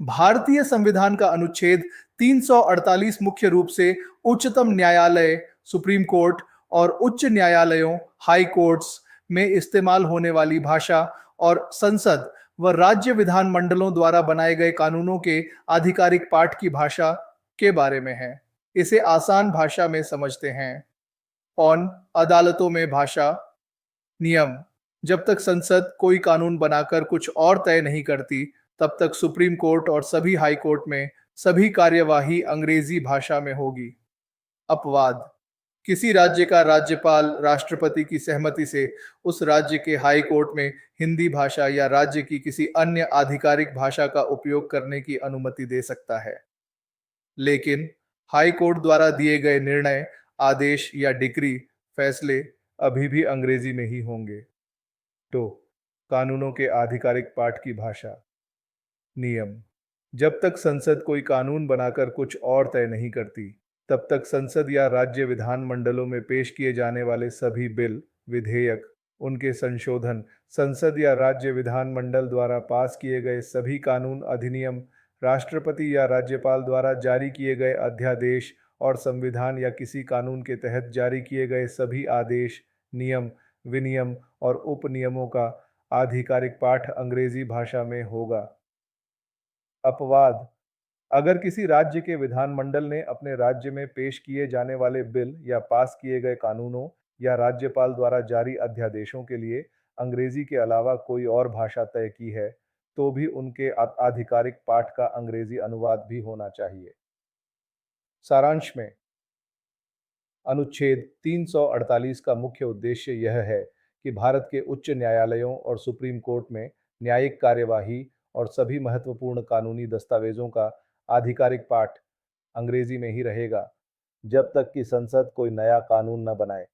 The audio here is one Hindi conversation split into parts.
भारतीय संविधान का अनुच्छेद 348 मुख्य रूप से उच्चतम न्यायालय, सुप्रीम कोर्ट और उच्च न्यायालयों, हाई कोर्ट्स में इस्तेमाल होने वाली भाषा और संसद व राज्य विधानमंडलों द्वारा बनाए गए कानूनों के आधिकारिक पाठ की भाषा के बारे में है। इसे आसान भाषा में समझते हैं। कौन अदालतों में भाषा नियम। जब तक संसद कोई कानून बनाकर कुछ और तय नहीं करती, तब तक सुप्रीम कोर्ट और सभी हाई कोर्ट में सभी कार्यवाही अंग्रेजी भाषा में होगी। अपवाद। किसी राज्य का राज्यपाल राष्ट्रपति की सहमति से उस राज्य के हाई कोर्ट में हिंदी भाषा या राज्य की किसी अन्य आधिकारिक भाषा का उपयोग करने की अनुमति दे सकता है। लेकिन हाई कोर्ट द्वारा दिए गए निर्णय, आदेश या डिक्री फैसले अभी भी अंग्रेजी में ही होंगे। तो कानूनों के आधिकारिक पाठ की भाषा। नियम। जब तक संसद कोई कानून बनाकर कुछ और तय नहीं करती, तब तक संसद या राज्य विधानमंडलों में पेश किए जाने वाले सभी बिल, विधेयक, उनके संशोधन, संसद या राज्य विधानमंडल द्वारा पास किए गए सभी कानून, अधिनियम, राष्ट्रपति या राज्यपाल द्वारा जारी किए गए अध्यादेश और संविधान या किसी कानून के तहत जारी किए गए सभी आदेश, नियम, विनियम और उपनियमों का आधिकारिक पाठ अंग्रेजी भाषा में होगा। अपवाद। अगर किसी राज्य के विधानमंडल ने अपने राज्य में पेश किए जाने वाले बिल या पास किए गए कानूनों या राज्यपाल द्वारा जारी अध्यादेशों के लिए अंग्रेजी के अलावा कोई और भाषा तय की है, तो भी उनके आधिकारिक पाठ का अंग्रेजी अनुवाद भी होना चाहिए। सारांश में, अनुच्छेद 348 का मुख्य उद्देश्य यह है कि भारत के उच्च न्यायालयों और सुप्रीम कोर्ट में न्यायिक कार्यवाही और सभी महत्वपूर्ण कानूनी दस्तावेजों का आधिकारिक पाठ अंग्रेजी में ही रहेगा, जब तक कि संसद कोई नया कानून न बनाए।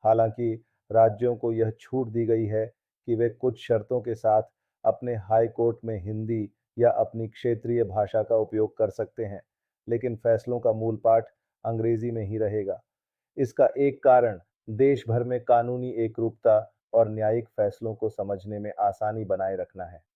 हालांकि राज्यों को यह छूट दी गई है कि वे कुछ शर्तों के साथ अपने हाई कोर्ट में हिंदी या अपनी क्षेत्रीय भाषा का उपयोग कर सकते हैं, लेकिन फैसलों का मूल पाठ अंग्रेजी में ही रहेगा। इसका एक कारण देश भर में कानूनी एकरूपता और न्यायिक फैसलों को समझने में आसानी बनाए रखना है।